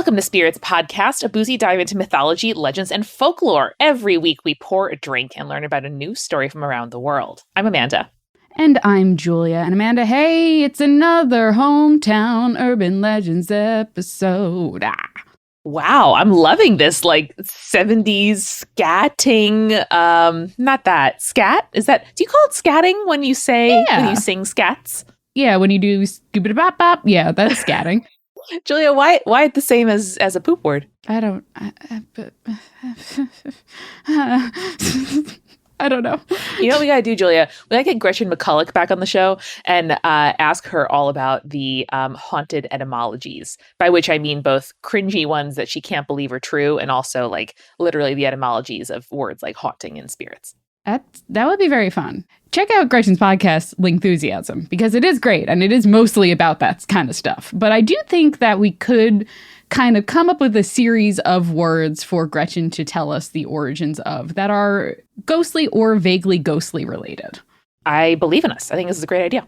Welcome to Spirits Podcast, a boozy dive into mythology, legends, and folklore. Every week we pour a drink and learn about a new story from around the world. I'm Amanda. And I'm Julia. And Amanda, hey, it's another Hometown Urban Legends episode. Wow, I'm loving this, like, 70s scatting, not that, scat? Is that, do you call it scatting when you say, when you sing scats? Yeah, when you do scoop-a-bop-bop, yeah, that's scatting. Julia, why the same as a poop word? I don't know. You know what we gotta do, Julia? We gotta get Gretchen McCulloch back on the show and ask her all about the haunted etymologies, by which I mean both cringy ones that she can't believe are true and also like literally the etymologies of words like haunting and spirits. That would be very fun. Check out Gretchen's podcast, Lingthusiasm, because it is great and it is mostly about that kind of stuff. But I do think that we could kind of come up with a series of words for Gretchen to tell us the origins of that are ghostly or vaguely ghostly related. I believe in us. I think this is a great idea.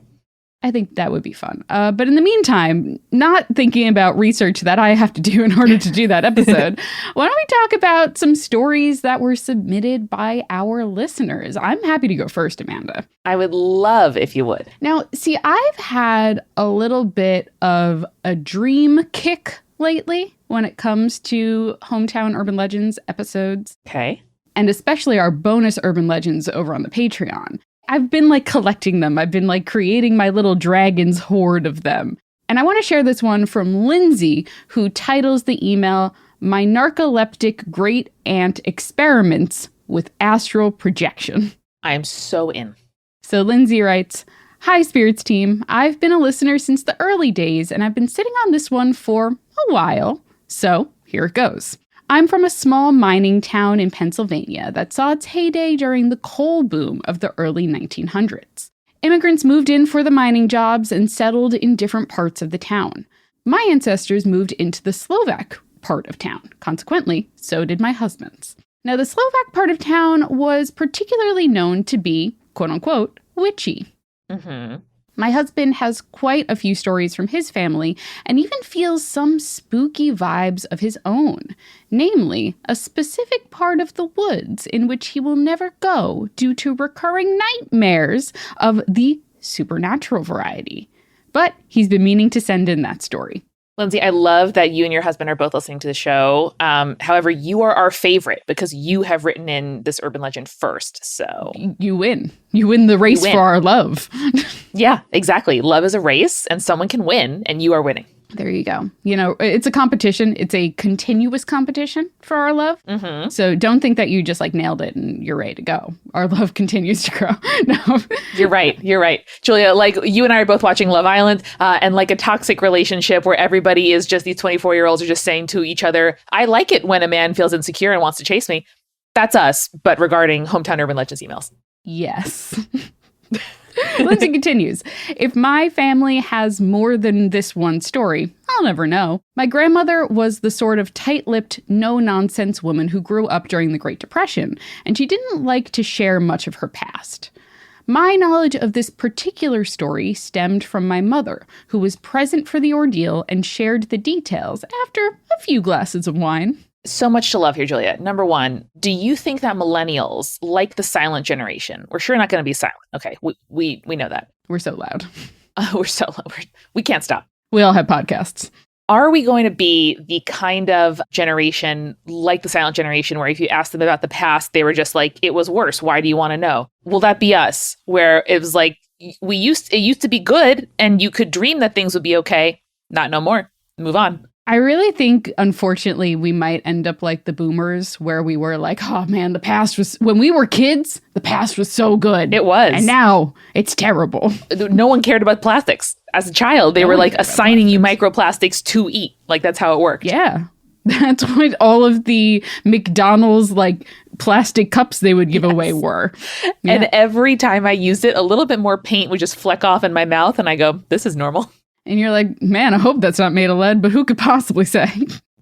I think that would be fun. But in the meantime, not thinking about research that I have to do in order to do that episode, why don't we talk about some stories that were submitted by our listeners? I'm happy to go first, Amanda. I would love if you would. Now, see, I've had a little bit of a dream kick lately when it comes to Hometown Urban Legends episodes. Okay. And especially our bonus Urban Legends over on the Patreon. I've been like collecting them. I've been like creating my little dragon's hoard of them. And I want to share this one from Lindsay, who titles the email, My Narcoleptic Great Aunt Experiments with Astral Projection. I am so in. So Lindsay writes, Hi, Spirits team. I've been a listener since the early days, and I've been sitting on this one for a while. So here it goes. I'm from a small mining town in Pennsylvania that saw its heyday during the coal boom of the early 1900s. Immigrants moved in for the mining jobs and settled in different parts of the town. My ancestors moved into the Slovak part of town. Consequently, so did my husband's. Now, the Slovak part of town was particularly known to be, quote-unquote, witchy. Mm-hmm. My husband has quite a few stories from his family and even feels some spooky vibes of his own, namely a specific part of the woods in which he will never go due to recurring nightmares of the supernatural variety. But he's been meaning to send in that story. Lindsay, I love that you and your husband are both listening to the show. However, you are our favorite because you have written in this urban legend first. So you win. You win the race for our love. Yeah, exactly. Love is a race and someone can win and you are winning. There you go. You know, it's a competition. It's a continuous competition for our love. Mm-hmm. So don't think that you just like nailed it and you're ready to go. Our love continues to grow. No. You're right. You're right. Julia, like you and I are both watching Love Island and like a toxic relationship where everybody is just these 24-year-olds are just saying to each other, I like it when a man feels insecure and wants to chase me. That's us, but regarding Hometown Urban Legends emails. Yes. Lindsay continues, if my family has more than this one story, I'll never know. My grandmother was the sort of tight-lipped, no-nonsense woman who grew up during the Great Depression, and she didn't like to share much of her past. My knowledge of this particular story stemmed from my mother, who was present for the ordeal and shared the details after a few glasses of wine. So much to love here, Julia. Number one, do you think that millennials, like the silent generation, we're sure not going to be silent. Okay, we know that. We're so loud. We're so loud. We can't stop. We all have podcasts. Are we going to be the kind of generation like the silent generation where if you asked them about the past, they were just like, it was worse. Why do you want to know? Will that be us? Where it was like, it used to be good and you could dream that things would be okay. Not no more. Move on. I really think, unfortunately, we might end up like the boomers where we were like, oh man, the past was, when we were kids, the past was so good. It was. And now it's terrible. No one cared about plastics. As a child, they were like assigning you microplastics to eat. Like that's how it worked. Yeah. That's what all of the McDonald's like plastic cups they would give away were. Yeah. And every time I used it, a little bit more paint would just fleck off in my mouth and I go, this is normal. And you're like, man, I hope that's not made of lead, but who could possibly say?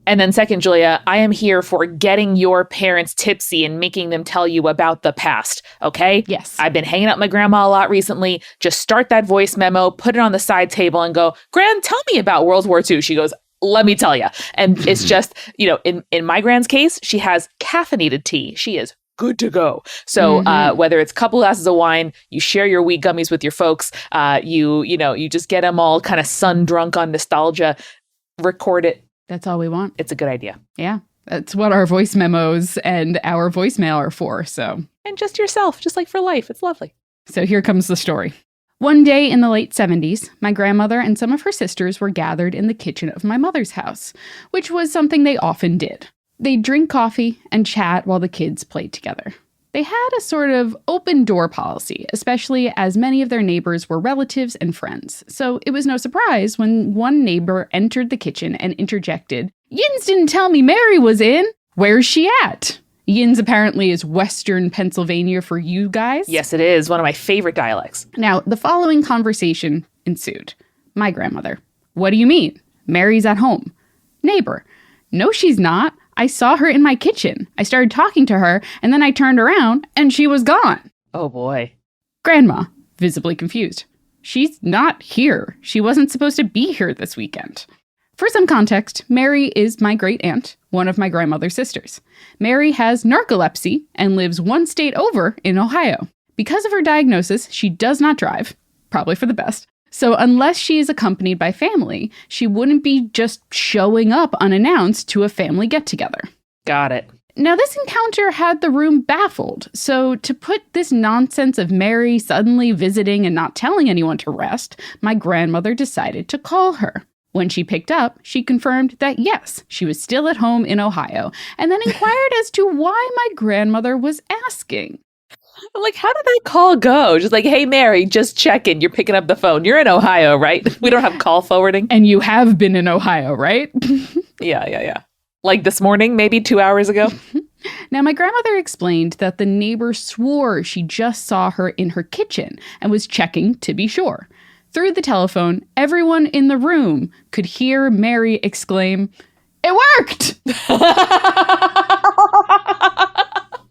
And then second, Julia, I am here for getting your parents tipsy and making them tell you about the past, okay? Yes. I've been hanging out with my grandma a lot recently. Just start that voice memo, put it on the side table and go, Gran, tell me about World War II. She goes, let me tell you. And it's just, in my grand's case, she has caffeinated tea. She is good to go. So whether it's a couple glasses of wine, you share your weed gummies with your folks, you just get them all kind of sun drunk on nostalgia, record it. That's all we want. It's a good idea. Yeah. That's what our voice memos and our voicemail are for. So, and just yourself, just like for life. It's lovely. So here comes the story. One day in the late 70s, my grandmother and some of her sisters were gathered in the kitchen of my mother's house, which was something they often did. They'd drink coffee and chat while the kids played together. They had a sort of open door policy, especially as many of their neighbors were relatives and friends. So it was no surprise when one neighbor entered the kitchen and interjected, "Yins didn't tell me Mary was in. Where's she at?" Yins apparently is Western Pennsylvania for you guys. Yes, it is. One of my favorite dialects. Now, the following conversation ensued. My grandmother: "What do you mean? Mary's at home." Neighbor: "No, she's not. I saw her in my kitchen. I started talking to her, and then I turned around, and she was gone." Oh, boy. Grandma, visibly confused: "She's not here. She wasn't supposed to be here this weekend." For some context, Mary is my great-aunt, one of my grandmother's sisters. Mary has narcolepsy and lives one state over in Ohio. Because of her diagnosis, she does not drive, probably for the best. So unless she is accompanied by family, she wouldn't be just showing up unannounced to a family get-together. Got it. Now, this encounter had the room baffled, so to put this nonsense of Mary suddenly visiting and not telling anyone to rest, my grandmother decided to call her. When she picked up, she confirmed that yes, she was still at home in Ohio, and then inquired as to why my grandmother was asking. I'm like, how did that call go? Just like, "Hey, Mary, just checking. You're picking up the phone. You're in Ohio, right? We don't have call forwarding." And you have been in Ohio, right? Yeah. Like this morning, maybe 2 hours ago. Now, my grandmother explained that the neighbor swore she just saw her in her kitchen and was checking to be sure. Through the telephone, everyone in the room could hear Mary exclaim, "It worked!"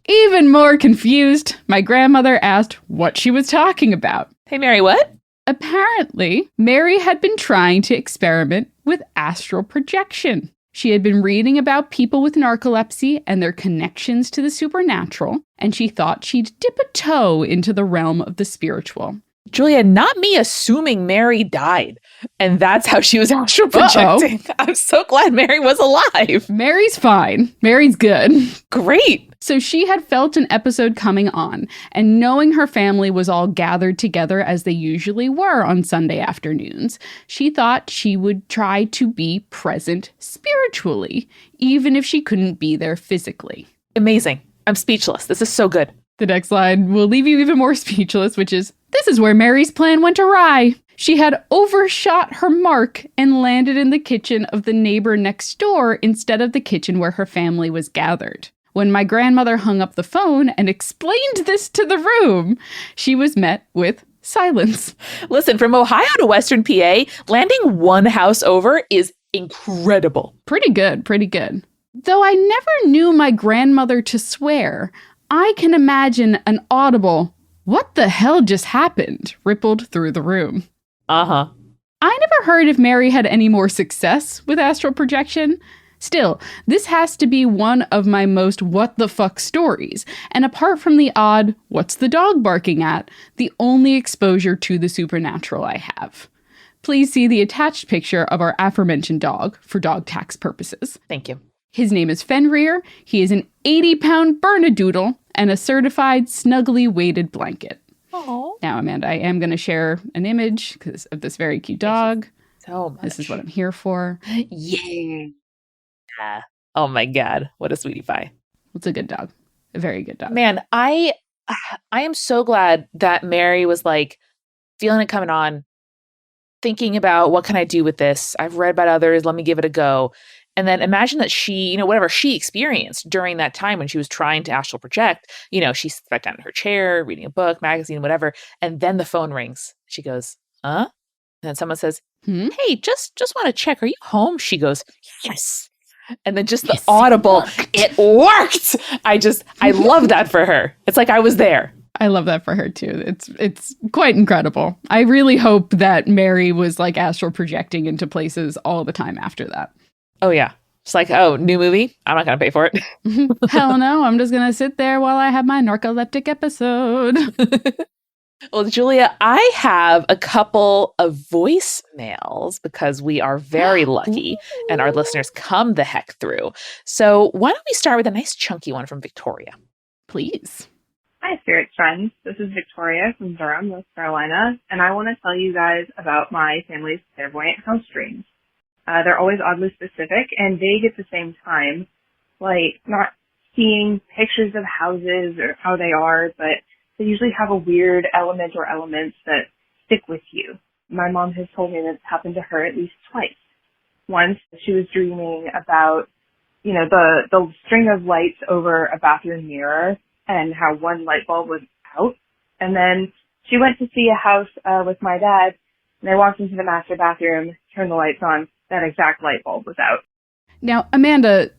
Even more confused, my grandmother asked what she was talking about. Hey, Mary, what? Apparently, Mary had been trying to experiment with astral projection. She had been reading about people with narcolepsy and their connections to the supernatural, and she thought she'd dip a toe into the realm of the spiritual. Julia, not me assuming Mary died. And that's how she was astral projecting. I'm so glad Mary was alive. Mary's fine. Mary's good. Great. So she had felt an episode coming on, and knowing her family was all gathered together as they usually were on Sunday afternoons, she thought she would try to be present spiritually, even if she couldn't be there physically. Amazing. I'm speechless. This is so good. The next line will leave you even more speechless, which is, this is where Mary's plan went awry. She had overshot her mark and landed in the kitchen of the neighbor next door instead of the kitchen where her family was gathered. When my grandmother hung up the phone and explained this to the room, she was met with silence. Listen, from Ohio to Western PA, landing one house over is incredible. Pretty good, pretty good. Though I never knew my grandmother to swear, I can imagine an audible, "What the hell just happened?" rippled through the room. Uh-huh. I never heard if Mary had any more success with astral projection. Still, this has to be one of my most what the fuck stories, and apart from the odd, "What's the dog barking at?" the only exposure to the supernatural I have. Please see the attached picture of our aforementioned dog for dog tax purposes. Thank you. His name is Fenrir. He is an 80-pound Bernedoodle and a certified snuggly weighted blanket. Aww. Now, Amanda, I am going to share an image because of this very cute dog. So much. This is what I'm here for. Yeah. Oh my God. What a sweetie pie. It's a good dog. A very good dog. Man, I am so glad that Mary was like feeling it coming on, thinking about what can I do with this? I've read about others. Let me give it a go. And then imagine that she, whatever she experienced during that time when she was trying to astral project, she sat down in her chair, reading a book, magazine, whatever. And then the phone rings. She goes, huh? And then someone says, hey, just want to check. Are you home? She goes, yes. And then just the audible, it worked. I love that for her. It's like I was there. I love that for her too. It's quite incredible. I really hope that Mary was like astral projecting into places all the time after that. Oh, yeah. It's like, oh, new movie? I'm not going to pay for it. Hell no. I'm just going to sit there while I have my narcoleptic episode. Well, Julia, I have a couple of voicemails because we are very lucky and our listeners come the heck through. So why don't we start with a nice chunky one from Victoria? Please. Hi, Spirit Friends. This is Victoria from Durham, North Carolina, and I want to tell you guys about my family's clairvoyant house dreams. They're always oddly specific and vague at the same time, like not seeing pictures of houses or how they are, but they usually have a weird element or elements that stick with you. My mom has told me that it's happened to her at least twice. Once, she was dreaming about, the string of lights over a bathroom mirror and how one light bulb was out. And then she went to see a house with my dad, and they walked into the master bathroom, turned the lights on, that exact light bulb was out. Now, Amanda,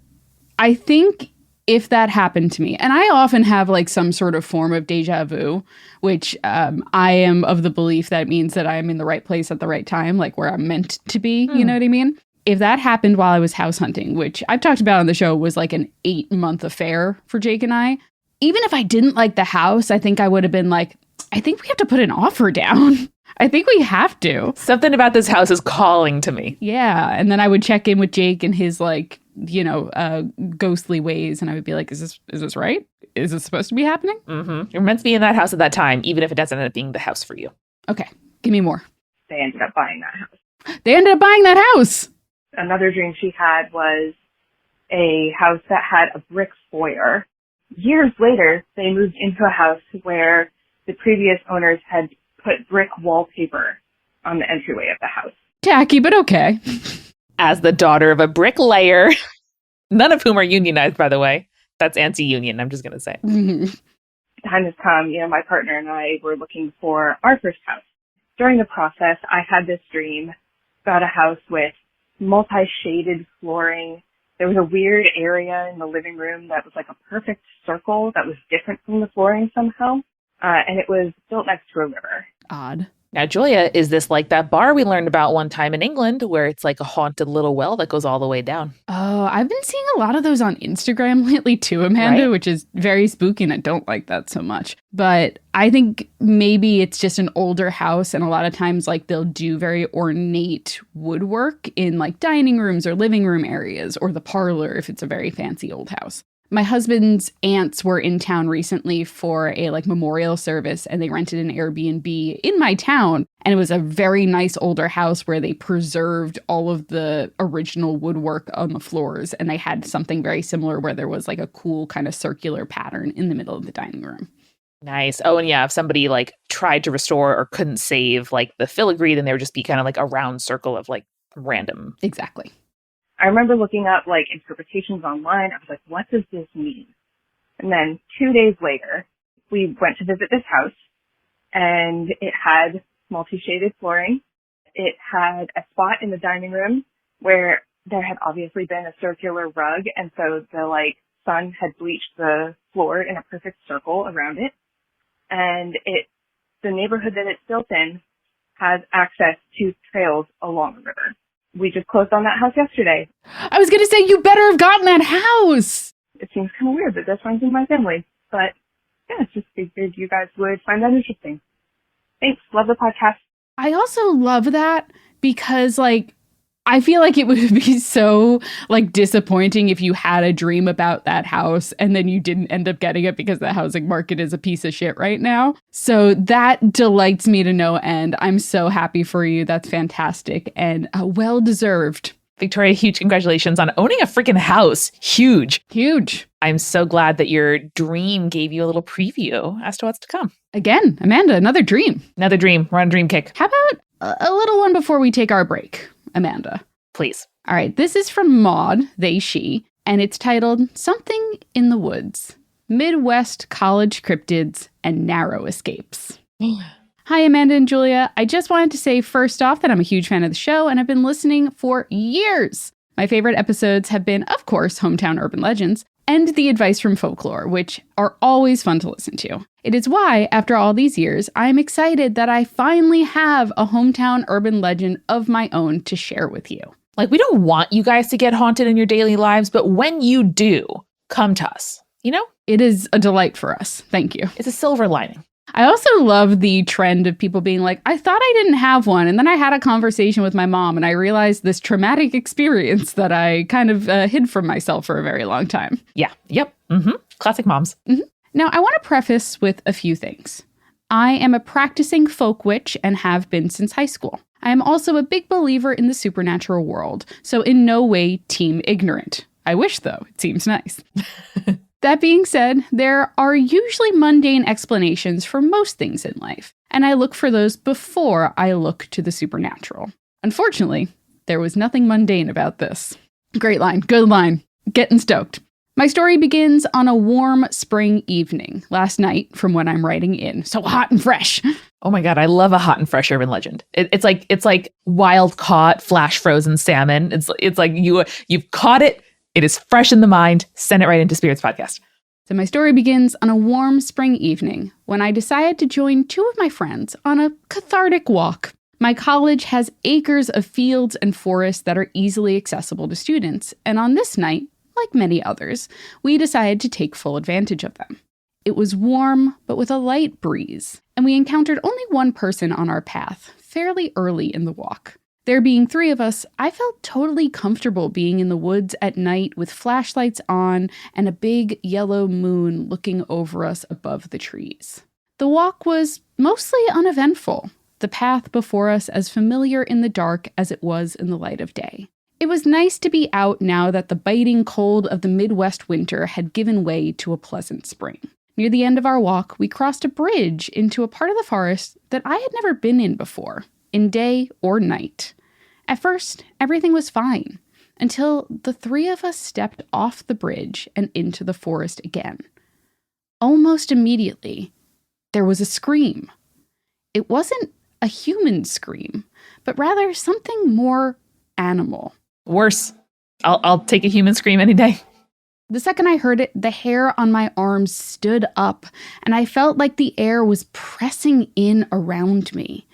I think if that happened to me, and I often have like some sort of form of deja vu, which I am of the belief that means that I am in the right place at the right time, like where I'm meant to be, you know what I mean? If that happened while I was house hunting, which I've talked about on the show was like an 8-month affair for Jake and I, even if I didn't like the house, I think I would have been like, I think we have to put an offer down. I think we have to. Something about this house is calling to me. Yeah. And then I would check in with Jake and his like, ghostly ways. And I would be like, is this right? Is this supposed to be happening? Mm-hmm. You're meant to be in that house at that time, even if it doesn't end up being the house for you. Okay. Give me more. They ended up buying that house. They ended up buying that house. Another dream she had was a house that had a brick foyer. Years later, they moved into a house where the previous owners had put brick wallpaper on the entryway of the house. Tacky, but okay. As the daughter of a bricklayer, none of whom are unionized, by the way. That's anti-union, I'm just going to say. Time has come, my partner and I were looking for our first house. During the process, I had this dream about a house with multi-shaded flooring. There was a weird area in the living room that was like a perfect circle that was different from the flooring somehow. And it was built next to a river. Odd. Now, Julia, is this like that bar we learned about one time in England where it's like a haunted little well that goes all the way down? Oh, I've been seeing a lot of those on Instagram lately too, Amanda, Right? which is very spooky and I don't like that so much. But I think maybe it's just an older house and a lot of times like they'll do very ornate woodwork in like dining rooms or living room areas or the parlor if it's a very fancy old house. My husband's aunts were in town recently for a like memorial service and they rented an Airbnb in my town. And it was a very nice older house where they preserved all of the original woodwork on the floors. And they had something very similar where there was like a cool kind of circular pattern in the middle of the dining room. Nice. Oh, and yeah, if somebody like tried to restore or couldn't save like the filigree, then there would just be kind of like a round circle of like random. Exactly. I remember looking up like interpretations online. I was like, what does this mean? And then 2 days later, we went to visit this house and it had multi-shaded flooring. It had a spot in the dining room where there had obviously been a circular rug. And so the like sun had bleached the floor in a perfect circle around it. And the neighborhood that it's built in has access to trails along the river. We just closed on that house yesterday. I was going to say, you better have gotten that house. It seems kind of weird that this runs in my family. But yeah, it's just figured you guys would find that interesting. Thanks. Love the podcast. I also love that because like, I feel like it would be so like disappointing if you had a dream about that house and then you didn't end up getting it because the housing market is a piece of shit right now. So that delights me to no end. I'm so happy for you. That's fantastic and well deserved. Victoria, huge congratulations on owning a freaking house. Huge. Huge. I'm so glad that your dream gave you a little preview as to what's to come. Again, Amanda, another dream. Another dream. We're on a dream kick. How about a little one before we take our break, Amanda? Please. All right, this is from Maud, they, she, and it's titled Something in the Woods, Midwest College Cryptids and Narrow Escapes. Hi, Amanda and Julia. I just wanted to say first off that I'm a huge fan of the show and I've been listening for years. My favorite episodes have been, of course, Hometown Urban Legends and The Advice from Folklore, which are always fun to listen to. It is why, after all these years, I'm excited that I finally have a hometown urban legend of my own to share with you. Like, we don't want you guys to get haunted in your daily lives, but when you do, come to us, you know? It is a delight for us. Thank you. It's a silver lining. I also love the trend of people being like, I thought I didn't have one. And then I had a conversation with my mom and I realized this traumatic experience that I kind of hid from myself for a very long time. Yeah. Yep. Mm-hmm. Classic moms. Mm-hmm. Now, I want to preface with a few things. I am a practicing folk witch and have been since high school. I am also a big believer in the supernatural world, so in no way team ignorant. I wish, though. It seems nice. That being said, there are usually mundane explanations for most things in life, and I look for those before I look to the supernatural. Unfortunately, there was nothing mundane about this. Great line. Good line. Getting stoked. My story begins on a warm spring evening, last night from when I'm writing in. So hot and fresh. Oh my God, I love a hot and fresh urban legend. It's like wild caught, flash frozen salmon. It's like you've caught it. It is fresh in the mind. Send it right into Spirits Podcast. So my story begins on a warm spring evening when I decided to join two of my friends on a cathartic walk. My college has acres of fields and forests that are easily accessible to students, and on this night, like many others, we decided to take full advantage of them. It was warm, but with a light breeze, and we encountered only one person on our path fairly early in the walk. There being three of us, I felt totally comfortable being in the woods at night with flashlights on and a big yellow moon looking over us above the trees. The walk was mostly uneventful, the path before us as familiar in the dark as it was in the light of day. It was nice to be out now that the biting cold of the Midwest winter had given way to a pleasant spring. Near the end of our walk, we crossed a bridge into a part of the forest that I had never been in before, in day or night. At first, everything was fine, until the three of us stepped off the bridge and into the forest again. Almost immediately, there was a scream. It wasn't a human scream, but rather something more animal. Worse. I'll take a human scream any day. The second I heard it, the hair on my arms stood up, and I felt like the air was pressing in around me.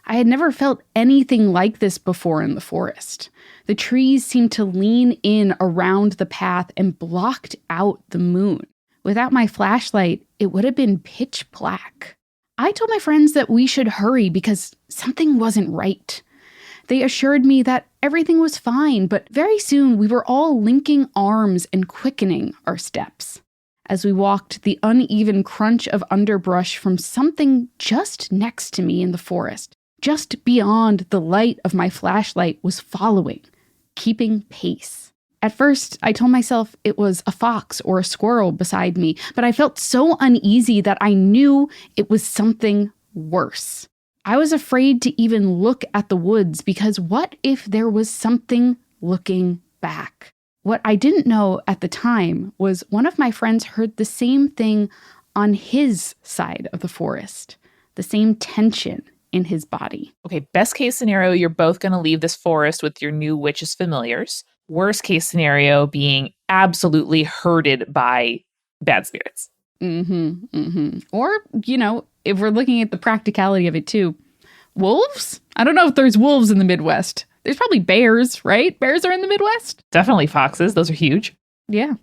I had never felt anything like this before in the forest. The trees seemed to lean in around the path and blocked out the moon. Without my flashlight, it would have been pitch black. I told my friends that we should hurry because something wasn't right. They assured me that everything was fine, but very soon we were all linking arms and quickening our steps. As we walked, the uneven crunch of underbrush from something just next to me in the forest, just beyond the light of my flashlight, was following, keeping pace. At first, I told myself it was a fox or a squirrel beside me, but I felt so uneasy that I knew it was something worse. I was afraid to even look at the woods because what if there was something looking back? What I didn't know at the time was one of my friends heard the same thing on his side of the forest, the same tension in his body. Okay, best case scenario, you're both going to leave this forest with your new witches familiars. Worst case scenario being absolutely herded by bad spirits. Or, if we're looking at the practicality of it too, wolves? I don't know if there's wolves in the Midwest. There's probably bears, right? Bears are in the Midwest. Definitely foxes. Those are huge. Yeah.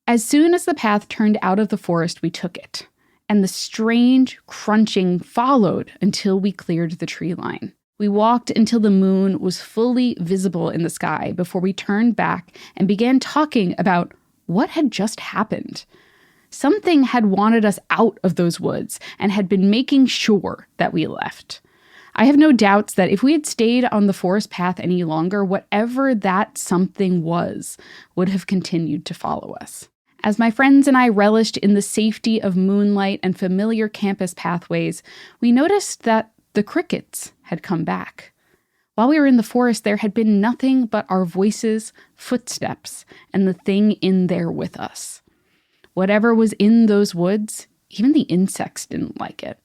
As soon as the path turned out of the forest, we took it. And the strange crunching followed until we cleared the tree line. We walked until the moon was fully visible in the sky before we turned back and began talking about what had just happened. Something had wanted us out of those woods and had been making sure that we left. I have no doubts that if we had stayed on the forest path any longer, whatever that something was would have continued to follow us. As my friends and I relished in the safety of moonlight and familiar campus pathways, we noticed that the crickets had come back. While we were in the forest, there had been nothing but our voices, footsteps, and the thing in there with us. Whatever was in those woods, even the insects didn't like it.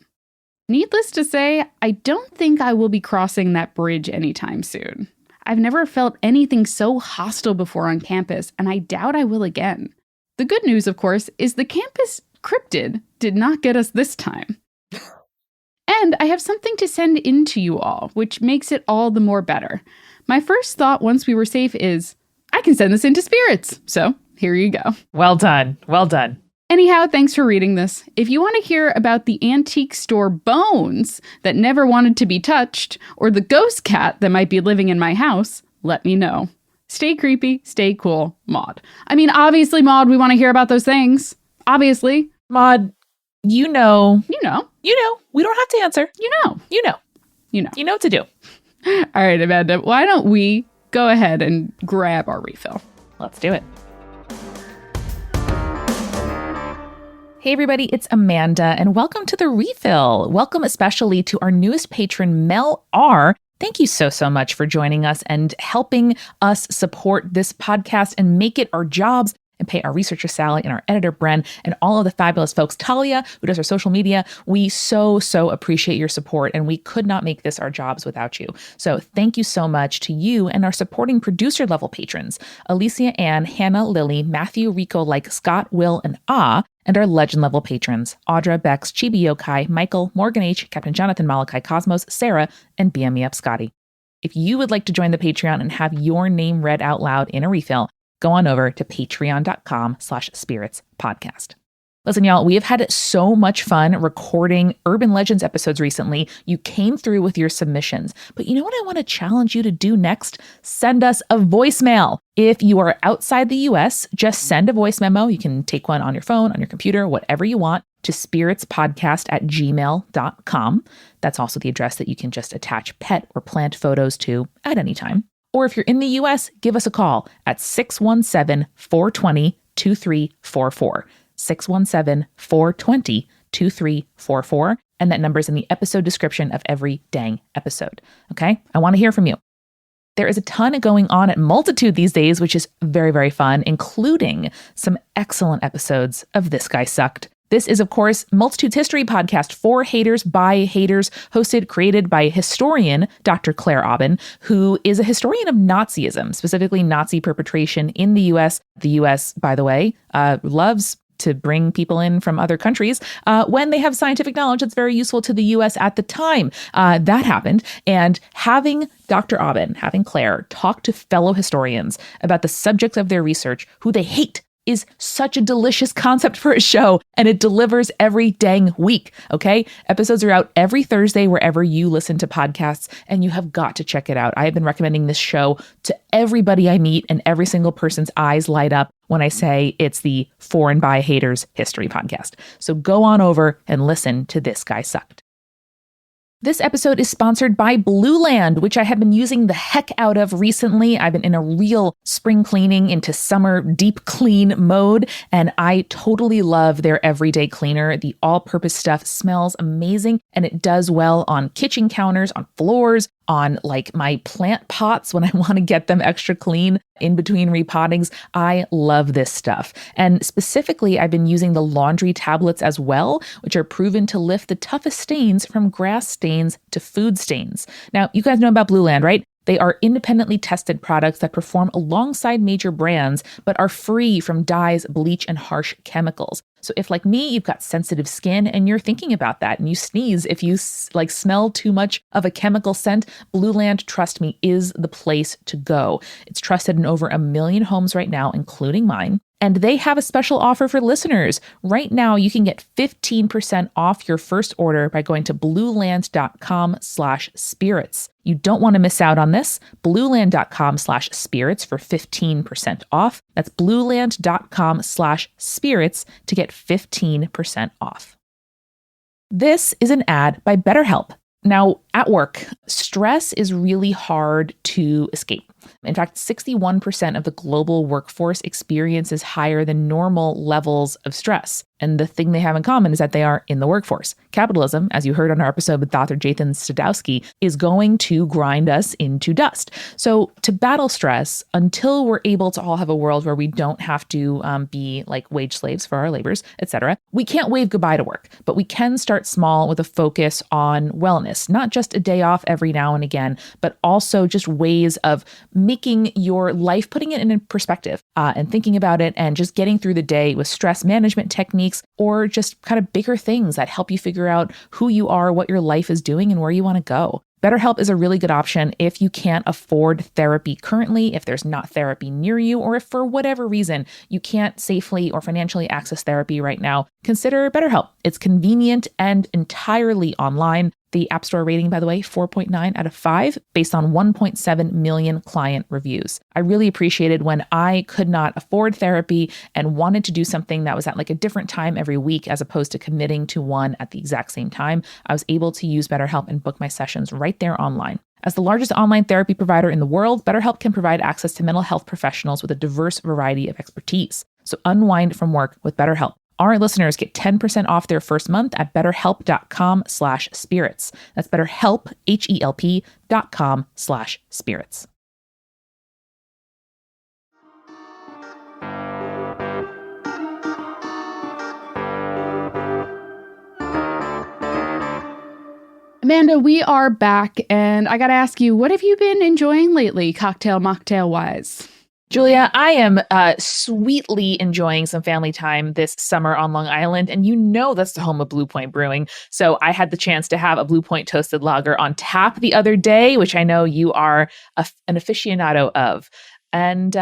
Needless to say, I don't think I will be crossing that bridge anytime soon. I've never felt anything so hostile before on campus, and I doubt I will again. The good news, of course, is the campus cryptid did not get us this time. And I have something to send in to you all, which makes it all the more better. My first thought once we were safe is, I can send this into spirits. So here you go. Well done. Well done. Anyhow, thanks for reading this. If you want to hear about the antique store bones that never wanted to be touched, or the ghost cat that might be living in my house, let me know. Stay creepy, stay cool, Maud. I mean, obviously, Maud, we want to hear about those things. Obviously. Maud, you know. You know. You know. We don't have to answer. You know. You know. You know. You know what to do. All right, Amanda, why don't we go ahead and grab our refill? Let's do it. Hey everybody, it's Amanda, and welcome to The Refill. Welcome especially to our newest patron, Mel R. Thank you so much for joining us and helping us support this podcast and make it our jobs and pay our researcher, Sally, and our editor, Bren, and all of the fabulous folks, Talia, who does our social media. We so appreciate your support, and we could not make this our jobs without you. So thank you so much to you and our supporting producer level patrons, Alicia Ann, Hannah, Lily, Matthew, Rico, like Scott, Will, and and our legend level patrons, Audra, Bex, Chibi Yokai, Michael, Morgan H., Captain Jonathan, Malachi Cosmos, Sarah, and BM Me Up Scotty. If you would like to join the Patreon and have your name read out loud in a refill, go on over to patreon.com/spiritspodcast. Listen, y'all, we have had so much fun recording Urban Legends episodes recently. You came through with your submissions. But you know what I want to challenge you to do next? Send us a voicemail. If you are outside the US, just send a voice memo. You can take one on your phone, on your computer, whatever you want, to spiritspodcast@gmail.com. That's also the address that you can just attach pet or plant photos to at any time. Or if you're in the US, give us a call at 617-420-2344. 617-420-2344. And that number is in the episode description of every dang episode. Okay? I want to hear from you. There is a ton going on at Multitude these days, which is very fun, including some excellent episodes of This Guy Sucked. This is, of course, Multitude's history podcast for haters by haters, hosted, created by historian Dr. Claire Aubin, who is a historian of Nazism, specifically Nazi perpetration in the U.S. The U.S., by the way, loves to bring people in from other countries when they have scientific knowledge that's very useful to the U.S. at the time. That happened. And having Dr. Aubin, having Claire, talk to fellow historians about the subjects of their research, who they hate, is such a delicious concept for a show, and it delivers every dang week, okay? Episodes are out every Thursday wherever you listen to podcasts, and you have got to check it out. I have been recommending this show to everybody I meet, and every single person's eyes light up when I say it's the For and By Haters history podcast. So go on over and listen to This Guy Sucked. This episode is sponsored by Blue Land, which I have been using the heck out of recently. I've been in a real spring cleaning into summer deep clean mode, and I totally love their everyday cleaner. The all-purpose stuff smells amazing, and it does well on kitchen counters, on floors, on like my plant pots when I want to get them extra clean in between repottings. I love this stuff. And specifically, I've been using the laundry tablets as well, which are proven to lift the toughest stains from grass stains to food stains. Now, you guys know about Blue Land, right? They are independently tested products that perform alongside major brands, but are free from dyes, bleach, and harsh chemicals. So if, like me, you've got sensitive skin and you're thinking about that and you sneeze if you smell too much of a chemical scent, Blue Land, trust me, is the place to go. It's trusted in over 1 million homes right now, including mine. And they have a special offer for listeners. Right now, you can get 15% off your first order by going to blueland.com/spirits. You don't want to miss out on this. Blueland.com/spirits for 15% off. That's blueland.com/spirits to get 15% off. This is an ad by BetterHelp. Now, at work, stress is really hard to escape. In fact, 61% of the global workforce experiences higher than normal levels of stress. And the thing they have in common is that they are in the workforce. Capitalism, as you heard on our episode with Dr. Jathan Stadowski, is going to grind us into dust. So to battle stress, until we're able to all have a world where we don't have to be like wage slaves for our labors, etc., we can't wave goodbye to work. But we can start small with a focus on wellness, not just a day off every now and again, but also just ways of making your life, putting it in perspective and thinking about it and just getting through the day with stress management techniques or just kind of bigger things that help you figure out who you are, what your life is doing, and where you want to go. BetterHelp is a really good option if you can't afford therapy currently, if there's not therapy near you, or if for whatever reason you can't safely or financially access therapy right now. Consider BetterHelp. It's convenient and entirely online. The App Store rating, by the way, 4.9 out of 5, based on 1.7 million client reviews. I really appreciated when I could not afford therapy and wanted to do something that was at like a different time every week as opposed to committing to one at the exact same time. I was able to use BetterHelp and book my sessions right there online. As the largest online therapy provider in the world, BetterHelp can provide access to mental health professionals with a diverse variety of expertise. So unwind from work with BetterHelp. Our listeners get 10% off their first month at betterhelp.com/spirits. That's BetterHelp, HELP.com/spirits. Amanda, we are back, and I got to ask you, what have you been enjoying lately, cocktail mocktail wise? Julia, I am sweetly enjoying some family time this summer on Long Island, and you know that's the home of Blue Point Brewing. So I had the chance to have a Blue Point toasted lager on tap the other day, which I know you are an aficionado of, and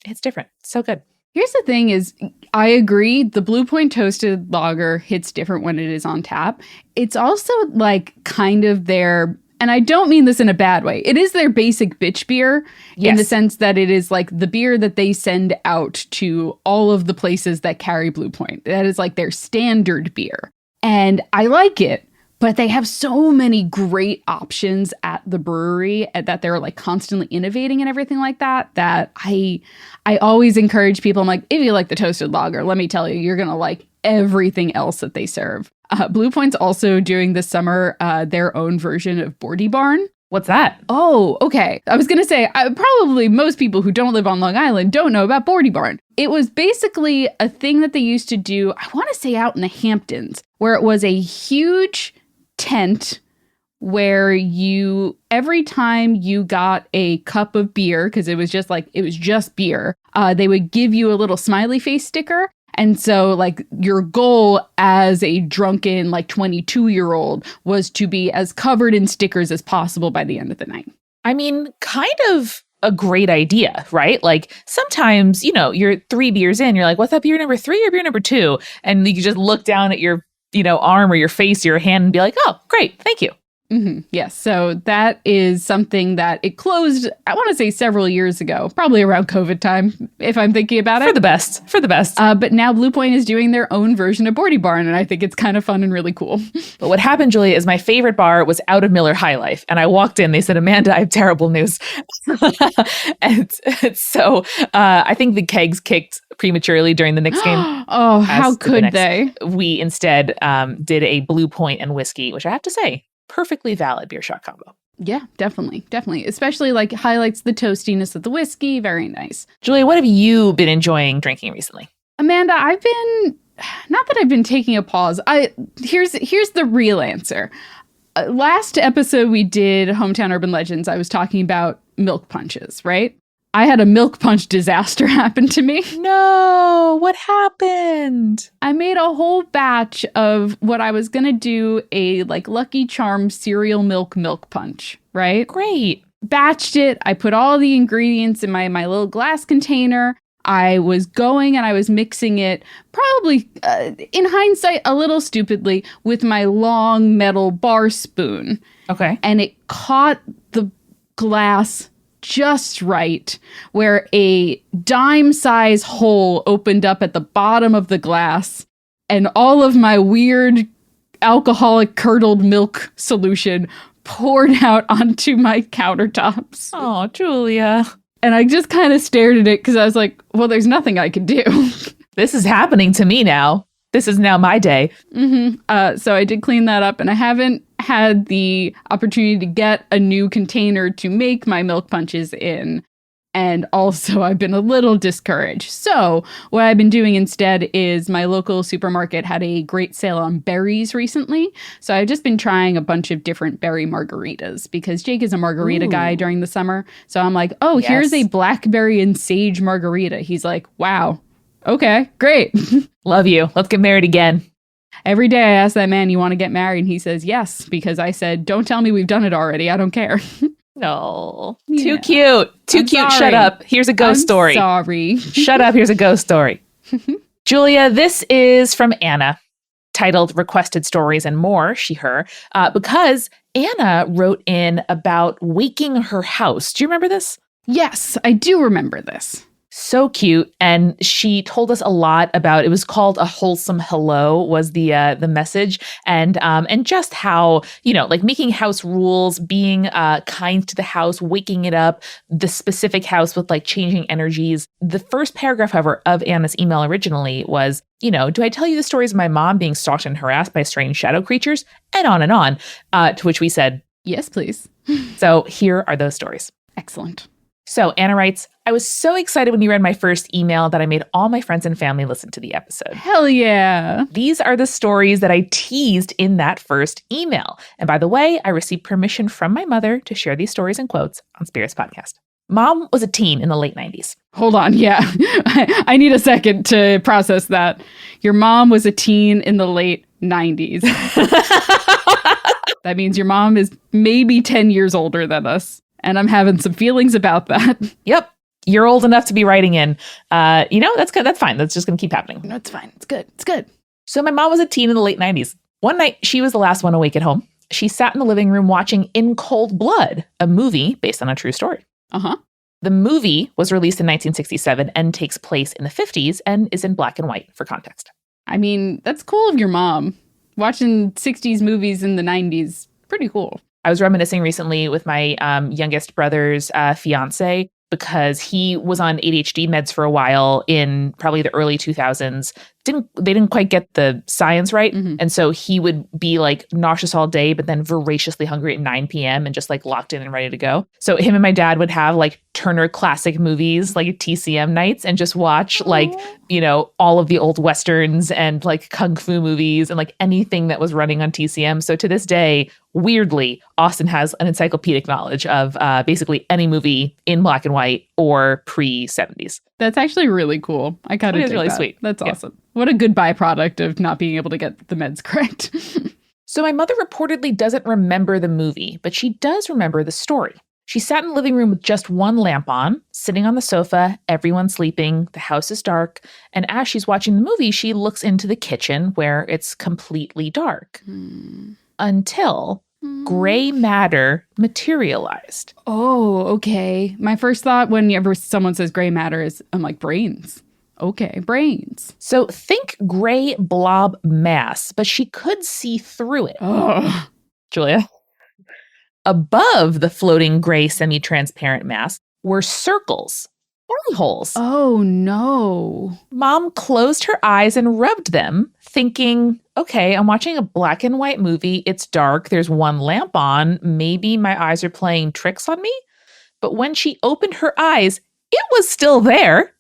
it's different. So good. Here's the thing is, I agree, the Blue Point toasted lager hits different when it is on tap. It's also like kind of their... And I don't mean this in a bad way. It is their basic bitch beer in the sense that it is like the beer that they send out to all of the places that carry Blue Point. That is like their standard beer. And I like it, but they have so many great options at the brewery that they're like constantly innovating and everything like that, that I always encourage people. I'm like, if you like the toasted lager, let me tell you, you're going to like everything else that they serve. Blue Point's also doing this summer their own version of Bordy Barn. What's that? Oh, okay. I was going to say, probably most people who don't live on Long Island don't know about Bordy Barn. It was basically a thing that they used to do, I want to say out in the Hamptons, where it was a huge tent where you, every time you got a cup of beer, because it was just beer, they would give you a little smiley face sticker. And so, like, your goal as a drunken, like, 22-year-old was to be as covered in stickers as possible by the end of the night. I mean, kind of a great idea, right? Like, sometimes, you know, you're 3 beers in, you're like, what's that, beer number 3 or beer number 2? And you can just look down at your, you know, arm or your face or your hand and be like, oh, great, thank you. Mm-hmm. Yes. So that is something that it closed, I want to say several years ago, probably around COVID time, if I'm thinking about it. For the best. But now Blue Point is doing their own version of Bordy Barn, and I think it's kind of fun and really cool. But what happened, Julia, is my favorite bar was out of Miller High Life. And I walked in, they said, Amanda, I have terrible news. and so I think the kegs kicked prematurely during the Knicks game. Oh, how could they? We instead did a Blue Point and whiskey, which I have to say, perfectly valid beer shot combo. Yeah, definitely. Especially like highlights the toastiness of the whiskey. Very nice. Julia, what have you been enjoying drinking recently? Amanda, not that I've been taking a pause. Here's the real answer. Last episode we did Hometown Urban Legends, I was talking about milk punches, right? I had a milk punch disaster happen to me. No, what happened? I made a whole batch of what I was going to do a like Lucky Charms cereal milk punch, right? Great. Batched it. I put all the ingredients in my little glass container. I was going and I was mixing it probably, in hindsight, a little stupidly with my long metal bar spoon. Okay. And it caught the glass just right, where a dime-size hole opened up at the bottom of the glass, and all of my weird alcoholic curdled milk solution poured out onto my countertops. Oh, Julia. And I just kind of stared at it because I was like, well, there's nothing I can do. This is happening to me now. This is now my day. Mm-hmm. So I did clean that up, and I haven't had the opportunity to get a new container to make my milk punches in. And also I've been a little discouraged. So what I've been doing instead is my local supermarket had a great sale on berries recently. So I've just been trying a bunch of different berry margaritas because Jake is a margarita guy during the summer. So I'm like, oh, here's a blackberry and sage margarita. He's like, wow. Okay, great. Love you. Let's get married again. Every day I ask that man, you want to get married? And he says, yes, because I said, don't tell me we've done it already. I don't care. No. Yeah. Too cute. Too I'm cute. sorry. Shut up. Here's a ghost story. Sorry. Shut up. Here's a ghost story. Julia, this is from Anna, titled Requested Stories and More, she, her, because Anna wrote in about waking her house. Do you remember this? Yes, I do remember this. So cute. And she told us a lot about, it was called A Wholesome Hello was the message. And just how, like making house rules, being kind to the house, waking it up, the specific house with like changing energies. The first paragraph, however, of Anna's email originally was, do I tell you the stories of my mom being stalked and harassed by strange shadow creatures? And on and on. To which we said, yes, please. So here are those stories. Excellent. So Anna writes, I was so excited when you read my first email that I made all my friends and family listen to the episode. Hell yeah. These are the stories that I teased in that first email. And by the way, I received permission from my mother to share these stories and quotes on Spirits Podcast. Mom was a teen in the late 90s. Hold on. Yeah. I need a second to process that. Your mom was a teen in the late 90s. That means your mom is maybe 10 years older than us. And I'm having some feelings about that. Yep. You're old enough to be writing in. That's good. That's fine. That's just going to keep happening. No, it's fine. It's good. It's good. So my mom was a teen in the late 90s. One night, she was the last one awake at home. She sat in the living room watching In Cold Blood, a movie based on a true story. Uh-huh. The movie was released in 1967 and takes place in the 50s and is in black and white for context. I mean, that's cool of your mom. Watching 60s movies in the 90s, pretty cool. I was reminiscing recently with my youngest brother's fiance because he was on ADHD meds for a while in probably the early 2000s. They didn't quite get the science right. Mm-hmm. And so he would be like nauseous all day, but then voraciously hungry at 9 p.m. and just like locked in and ready to go. So him and my dad would have like Turner Classic Movies, like TCM nights, and just watch like, all of the old Westerns and like Kung Fu movies and like anything that was running on TCM. So to this day, weirdly, Austin has an encyclopedic knowledge of basically any movie in black and white or pre-70s. That's actually really cool. I kind of dig really that. Sweet. That's awesome. What a good byproduct of not being able to get the meds correct. So my mother reportedly doesn't remember the movie, but she does remember the story. She sat in the living room with just one lamp on, sitting on the sofa, everyone's sleeping, the house is dark, and as she's watching the movie, she looks into the kitchen where it's completely dark. Until gray matter materialized. Oh, okay. My first thought whenever someone says gray matter is, I'm like, brains. Okay, brains. So think gray blob mass, but she could see through it. Oh, Julia? Above the floating gray semi-transparent mass were circles, belly holes. Oh, no. Mom closed her eyes and rubbed them, thinking, okay, I'm watching a black and white movie. It's dark. There's one lamp on. Maybe my eyes are playing tricks on me. But when she opened her eyes, it was still there.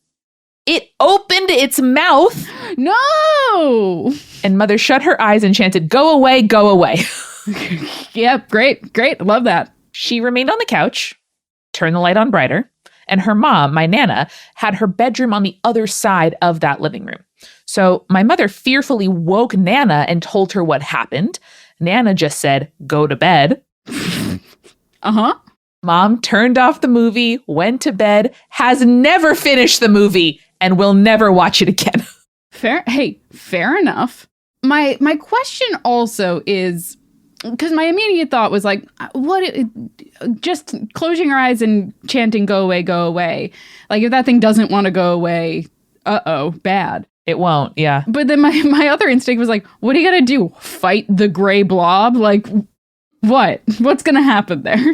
It opened its mouth. No! And Mother shut her eyes and chanted, go away, go away. Yep, great. Love that. She remained on the couch, turned the light on brighter, and her mom, my Nana, had her bedroom on the other side of that living room. So my mother fearfully woke Nana and told her what happened. Nana just said, go to bed. Uh-huh. Mom turned off the movie, went to bed, has never finished the movie, and will never watch it again. Fair enough. My question also is, because my immediate thought was like, just closing your eyes and chanting, go away, go away. Like, if that thing doesn't want to go away, bad. It won't, yeah. But then my other instinct was like, what are you going to do? Fight the gray blob? Like, what? What's going to happen there?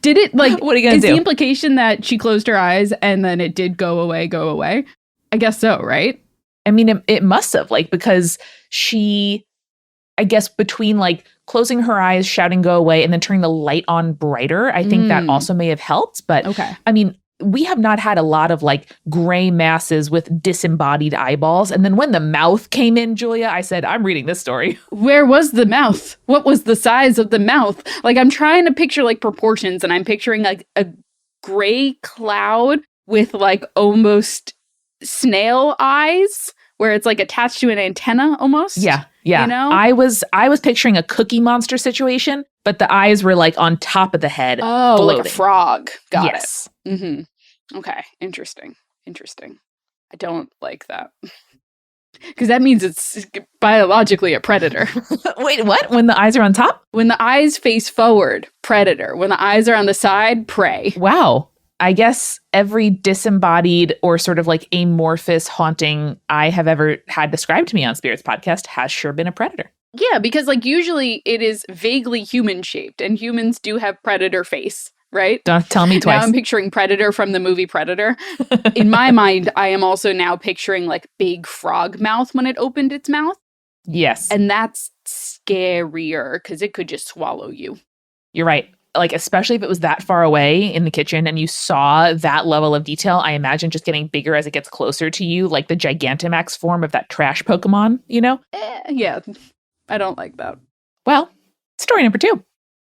Did it, like, what are you gonna do? Is the implication that she closed her eyes and then it did go away? I guess so, right? I mean, it must have, like, because she, I guess, between, like, closing her eyes, shouting go away, and then turning the light on brighter, I think that also may have helped. But, okay. I mean, we have not had a lot of, like, gray masses with disembodied eyeballs. And then when the mouth came in, Julia, I said, I'm reading this story. Where was the mouth? What was the size of the mouth? Like, I'm trying to picture, like, proportions, and I'm picturing, like, a gray cloud with, like, almost snail eyes where it's like attached to an antenna almost. Yeah. You know? I was picturing a Cookie Monster situation, but the eyes were like on top of the head. Oh, floating. like a frog. Got yes. it. Mm-hmm. Okay. Interesting. I don't like that. Because that means it's biologically a predator. Wait, what? When the eyes are on top? When the eyes face forward, predator. When the eyes are on the side, prey. Wow. I guess every disembodied or sort of like amorphous haunting I have ever had described to me on Spirits Podcast has sure been a predator. Yeah, because like usually it is vaguely human shaped and humans do have predator face, right? Don't tell me twice. Now I'm picturing Predator from the movie Predator. In my mind, I am also now picturing like big frog mouth when it opened its mouth. Yes. And that's scarier because it could just swallow you. You're right. Like, especially if it was that far away in the kitchen and you saw that level of detail, I imagine just getting bigger as it gets closer to you, like the Gigantamax form of that trash Pokemon, you know? Yeah, I don't like that. Well, story number 2.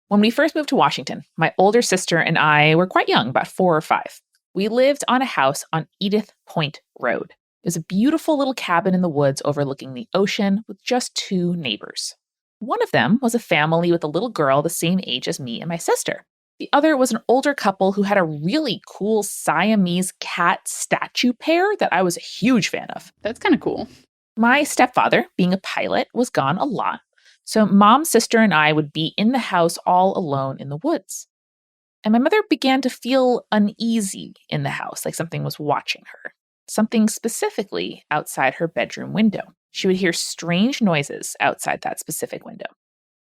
When we first moved to Washington, my older sister and I were quite young, about 4 or 5. We lived on a house on Edith Point Road. It was a beautiful little cabin in the woods overlooking the ocean with just 2 neighbors. One of them was a family with a little girl the same age as me and my sister. The other was an older couple who had a really cool Siamese cat statue pair that I was a huge fan of. That's kind of cool. My stepfather, being a pilot, was gone a lot. So Mom, sister, and I would be in the house all alone in the woods. And my mother began to feel uneasy in the house, like something was watching her. Something specifically outside her bedroom window. She would hear strange noises outside that specific window.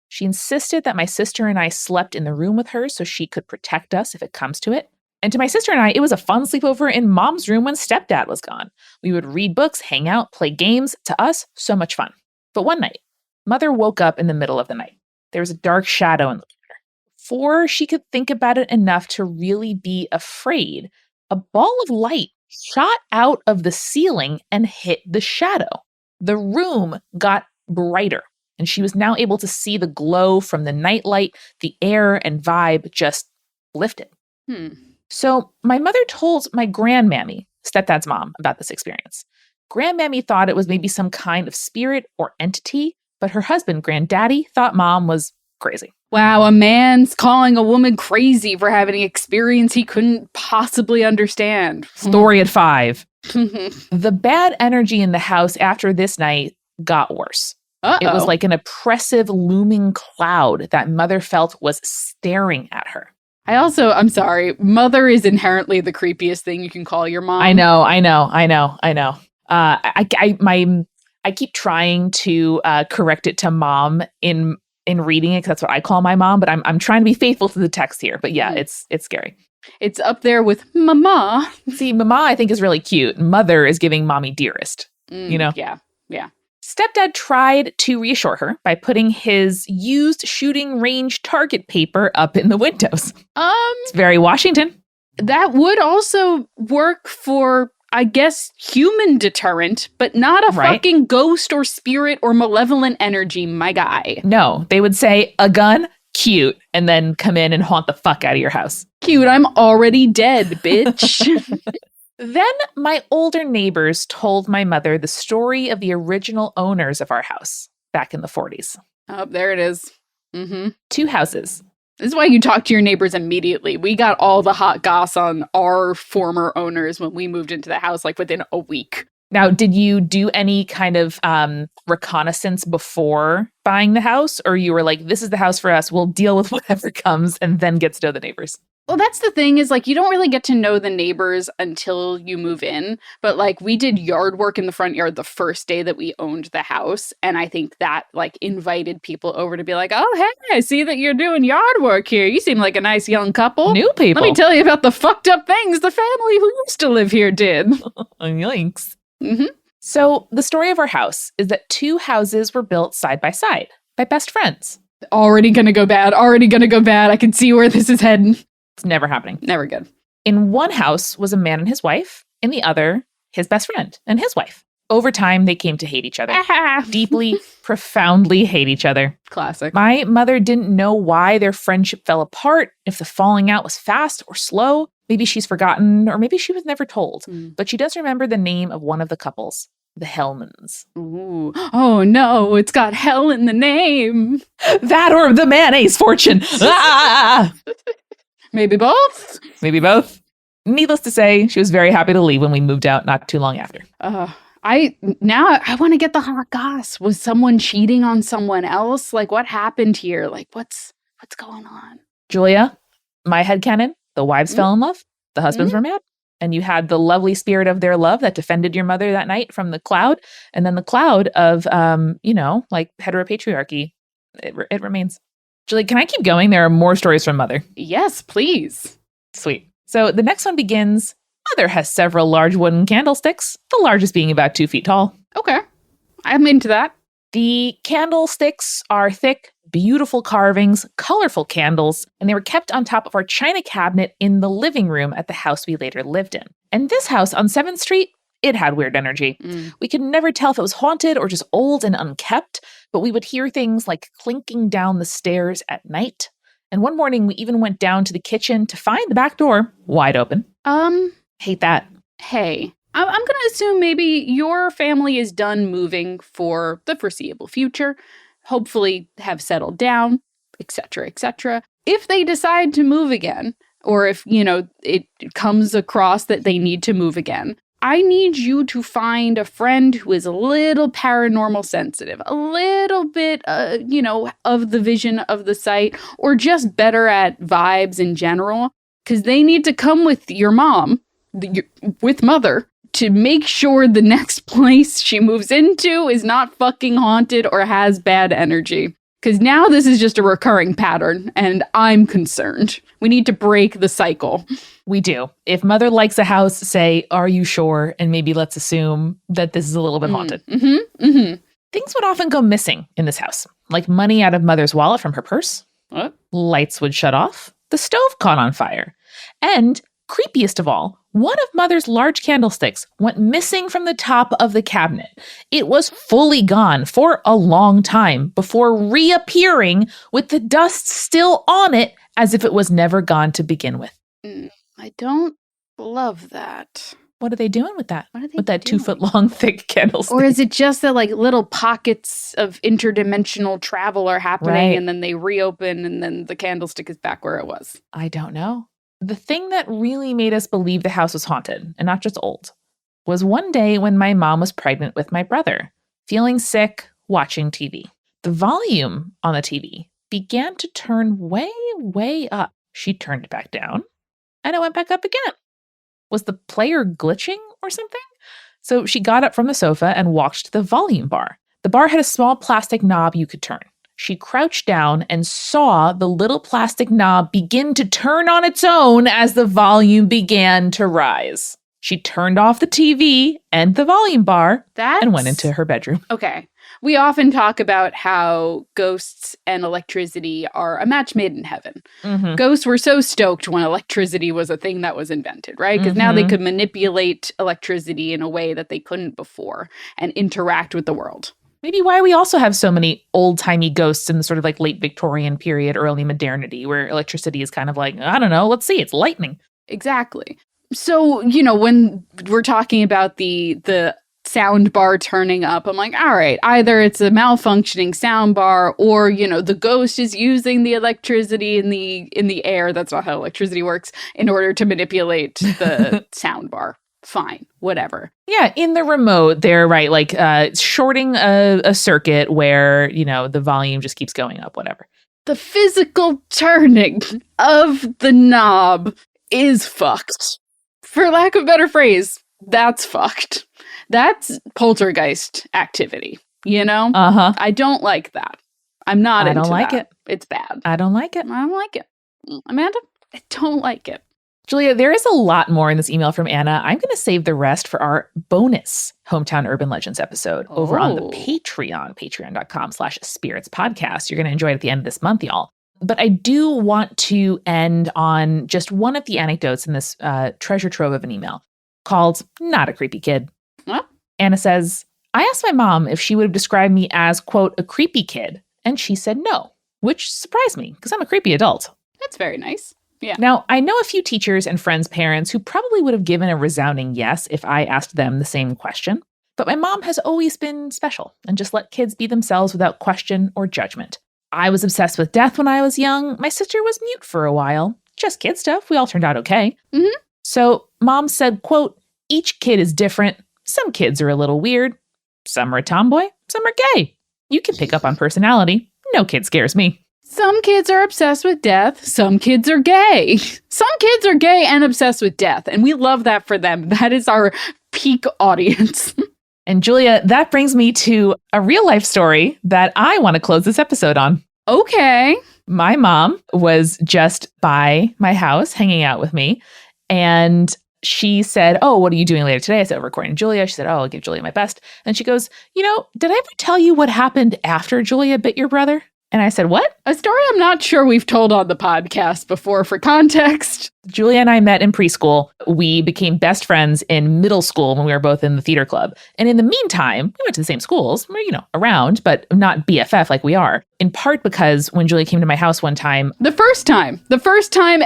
She insisted that my sister and I slept in the room with her so she could protect us if it comes to it. And to my sister and I, it was a fun sleepover in Mom's room when Stepdad was gone. We would read books, hang out, play games. To us, so much fun. But one night, Mother woke up in the middle of the night. There was a dark shadow in the corner. Before she could think about it enough to really be afraid, a ball of light shot out of the ceiling and hit the shadow. The room got brighter, and she was now able to see the glow from the nightlight. The air and vibe just lifted. So my mother told my grandmammy, stepdad's mom, about this experience. Grandmammy thought it was maybe some kind of spirit or entity, but her husband, granddaddy, thought Mom was crazy. Wow, a man's calling a woman crazy for having an experience he couldn't possibly understand. Story at 5. The bad energy in the house after this night got worse. Uh-oh. It was like an oppressive looming cloud that Mother felt was staring at her. I'm sorry, Mother is inherently the creepiest thing you can call your mom. I know. I keep trying to correct it to Mom in reading it because that's what I call my mom, but I'm trying to be faithful to the text here. But yeah, it's scary. It's up there with Mama. See, Mama I think is really cute. Mother is giving Mommy dearest. You know? Yeah. Stepdad tried to reassure her by putting his used shooting range target paper up in the windows. It's very Washington. That would also work for, I guess, human deterrent, but not a fucking ghost or spirit or malevolent energy, my guy. No, they would say, a gun, cute, and then come in and haunt the fuck out of your house. Cute, I'm already dead, bitch. Then my older neighbors told my mother the story of the original owners of our house back in the 40s. Oh, there it is. 2 houses. This is why you talk to your neighbors immediately. We got all the hot goss on our former owners when we moved into the house, like within a week. Now, did you do any kind of reconnaissance before buying the house? Or you were like, this is the house for us. We'll deal with whatever comes and then get to know the neighbors? Well, that's the thing is like, you don't really get to know the neighbors until you move in. But like we did yard work in the front yard the first day that we owned the house. And I think that like invited people over to be like, oh, hey, I see that you're doing yard work here. You seem like a nice young couple. New people. Let me tell you about the fucked up things the family who used to live here did. Yikes. So the story of our house is that 2 houses were built side by side by best friends. Already gonna go bad. I can see where this is heading. It's never happening. Never good. In one house was a man and his wife. In the other, his best friend and his wife. Over time, they came to hate each other. Deeply, profoundly hate each other. Classic. My mother didn't know why their friendship fell apart, if the falling out was fast or slow. Maybe she's forgotten, or maybe she was never told. But she does remember the name of one of the couples, the Hellmans. Ooh. Oh no, it's got hell in the name. That or the mayonnaise fortune. Ah! Maybe both. Maybe both. Needless to say, she was very happy to leave when we moved out not too long after. I want to get the hot goss. Was someone cheating on someone else? Like, what happened here? Like, what's going on? Julia, my headcanon, the wives fell in love, the husbands were mad, and you had the lovely spirit of their love that defended your mother that night from the cloud, and then the cloud of, like heteropatriarchy, it remains. Julia, can I keep going? There are more stories from Mother. Yes, please. Sweet. So the next one begins, Mother has several large wooden candlesticks, the largest being about 2 feet tall. Okay. I'm into that. The candlesticks are thick, beautiful carvings, colorful candles, and they were kept on top of our china cabinet in the living room at the house we later lived in. And this house on 7th Street, it had weird energy. We could never tell if it was haunted or just old and unkept, but we would hear things like clinking down the stairs at night. And one morning we even went down to the kitchen to find the back door wide open. Hate that. Hey, I'm going to assume maybe your family is done moving for the foreseeable future, hopefully have settled down, etc., etc. If they decide to move again, or if, it comes across that they need to move again, I need you to find a friend who is a little paranormal sensitive, a little bit, of the vision of the site, or just better at vibes in general, because they need to come with your mom, with Mother, to make sure the next place she moves into is not fucking haunted or has bad energy. Because now this is just a recurring pattern, and I'm concerned. We need to break the cycle. We do. If Mother likes a house, say, are you sure? And maybe let's assume that this is a little bit haunted. Things would often go missing in this house, like money out of Mother's wallet from her purse. What? Lights would shut off. The stove caught on fire. And creepiest of all, one of Mother's large candlesticks went missing from the top of the cabinet. It was fully gone for a long time before reappearing with the dust still on it as if it was never gone to begin with. I don't love that. What are they doing with that? What are they with that doing? 2 foot long thick candlestick? Or is it just that like little pockets of interdimensional travel are happening, Right. and then they reopen and then the candlestick is back where it was? I don't know. The thing that really made us believe the house was haunted, and not just old, was one day when my mom was pregnant with my brother, feeling sick, watching TV. The volume on the TV began to turn way, way up. She turned it back down, and it went back up again. Was the player glitching or something? So she got up from the sofa and walked to the volume bar. The bar had a small plastic knob you could turn. She crouched down and saw the little plastic knob begin to turn on its own as the volume began to rise. She turned off the TV and the volume bar and went into her bedroom. Okay. We often talk about how ghosts and electricity are a match made in heaven. Ghosts were so stoked when electricity was a thing that was invented, right? Because now they could manipulate electricity in a way that they couldn't before and interact with the world. Maybe why we also have so many old-timey ghosts in the sort of like late Victorian period, early modernity, where electricity is kind of like, I don't know, let's see, it's lightning. Exactly. So, when we're talking about the sound bar turning up, I'm like, all right, either it's a malfunctioning sound bar or, the ghost is using the electricity in the air. That's not how electricity works, in order to manipulate the sound bar. Fine, whatever. Yeah, in the remote, they're right, like shorting a circuit where, the volume just keeps going up, whatever. The physical turning of the knob is fucked. For lack of a better phrase, that's fucked. That's poltergeist activity, I don't like that. I'm not into that. I don't like it. It's bad. I don't like it. I don't like it. Amanda, I don't like it. Julia, there is a lot more in this email from Anna. I'm going to save the rest for our bonus Hometown Urban Legends episode over on the Patreon, patreon.com/spiritspodcast. You're going to enjoy it at the end of this month, y'all. But I do want to end on just one of the anecdotes in this treasure trove of an email called Not a Creepy Kid. What? Anna says, I asked my mom if she would have described me as, quote, a creepy kid, and she said no, which surprised me because I'm a creepy adult. That's very nice. Yeah. Now, I know a few teachers and friends' parents who probably would have given a resounding yes if I asked them the same question. But my mom has always been special and just let kids be themselves without question or judgment. I was obsessed with death when I was young. My sister was mute for a while. Just kid stuff. We all turned out okay. Mm-hmm. So mom said, quote, each kid is different. Some kids are a little weird. Some are a tomboy. Some are gay. You can pick up on personality. No kid scares me. Some kids are obsessed with death. Some kids are gay. Some kids are gay and obsessed with death. And we love that for them. That is our peak audience. And Julia, that brings me to a real life story that I want to close this episode on. Okay. My mom was just by my house hanging out with me. And she said, oh, what are you doing later today? I said, recording Julia. She said, oh, I'll give Julia my best. And she goes, did I ever tell you what happened after Julia bit your brother? And I said, what? A story I'm not sure we've told on the podcast before for context. Julia and I met in preschool. We became best friends in middle school when we were both in the theater club. And in the meantime, we went to the same schools, around, but not BFF like we are. In part because when Julia came to my house one time. The first time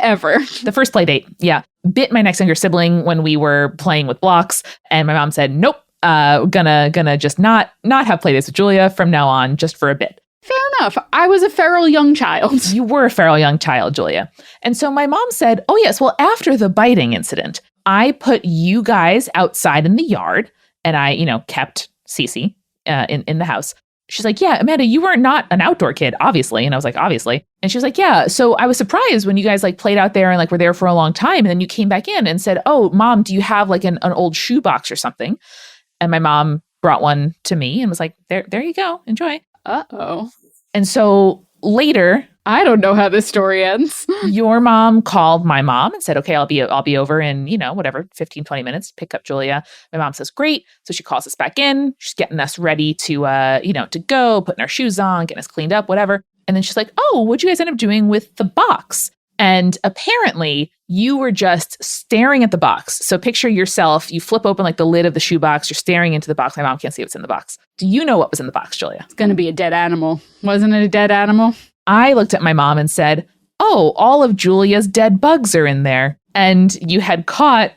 ever. The first play date, yeah. Bit my next younger sibling when we were playing with blocks. And my mom said, nope, gonna just not have play dates with Julia from now on, just for a bit. Fair enough. I was a feral young child. You were a feral young child, Julia. And so my mom said, oh, yes, well, after the biting incident, I put you guys outside in the yard and I, kept Cece in the house. She's like, yeah, Amanda, you were not an outdoor kid, obviously. And I was like, obviously. And she was like, yeah. So I was surprised when you guys played out there and were there for a long time. And then you came back in and said, oh, Mom, do you have an old shoebox or something? And my mom brought one to me and was like, there you go. Enjoy. Uh-oh. And so later, I don't know how this story ends. Your mom called my mom and said, okay, I'll be over in, 15, 20 minutes to pick up Julia. My mom says, great. So she calls us back in. She's getting us ready to, to go, putting our shoes on, getting us cleaned up, whatever. And then she's like, oh, what'd you guys end up doing with the box? And apparently you were just staring at the box. So picture yourself, you flip open the lid of the shoebox, you're staring into the box. My mom can't see what's in the box. Do you know what was in the box, Julia? It's going to be a dead animal. Wasn't it a dead animal? I looked at my mom and said, oh, all of Julia's dead bugs are in there. And you had caught,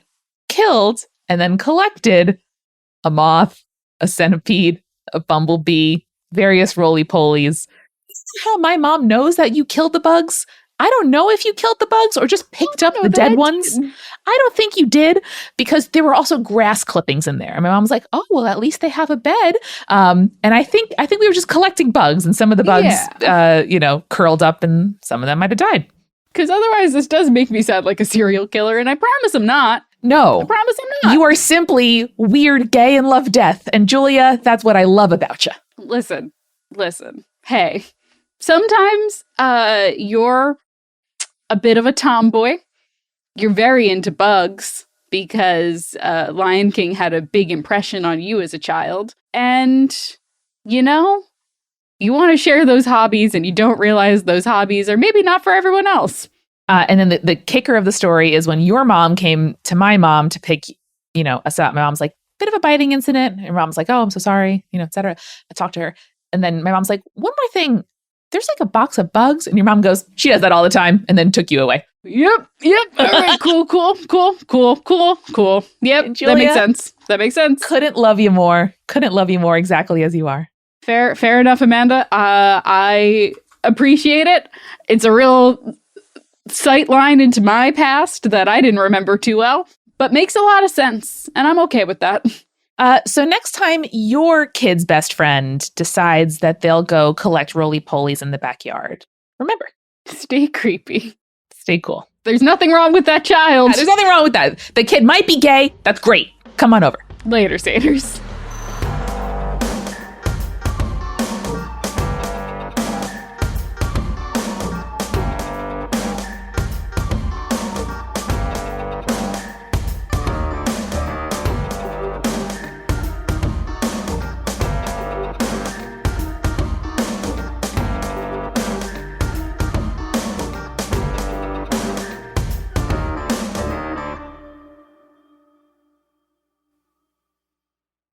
killed, and then collected a moth, a centipede, a bumblebee, various roly-polies. How my mom knows that you killed the bugs? I don't know if you killed the bugs or just picked up the dead ones. I don't think you did, because there were also grass clippings in there. And my mom was like, oh, well, at least they have a bed. And I think we were just collecting bugs, and some of the bugs, curled up and some of them might have died. Because otherwise this does make me sound like a serial killer, and I promise I'm not. No. I promise I'm not. You are simply weird, gay, and love death. And Julia, that's what I love about you. Listen. Hey, sometimes you're a bit of a tomboy. You're very into bugs because Lion King had a big impression on you as a child. And, you want to share those hobbies and you don't realize those hobbies are maybe not for everyone else. And then the kicker of the story is when your mom came to my mom to pick, us up. My mom's like, bit of a biting incident. And mom's like, oh, I'm so sorry, et cetera. I talked to her. And then my mom's like, one more thing. There's a box of bugs. And your mom goes, she does that all the time, and then took you away. Yep. All right, cool. Yep, Julia, that makes sense. Couldn't love you more exactly as you are. Fair enough, Amanda. I appreciate it. It's a real sight line into my past that I didn't remember too well, but makes a lot of sense, and I'm okay with that. So next time your kid's best friend decides that they'll go collect roly-polies in the backyard, remember, stay creepy. Stay cool. There's nothing wrong with that child. There's nothing wrong with that. The kid might be gay. That's great. Come on over. Later, Saters.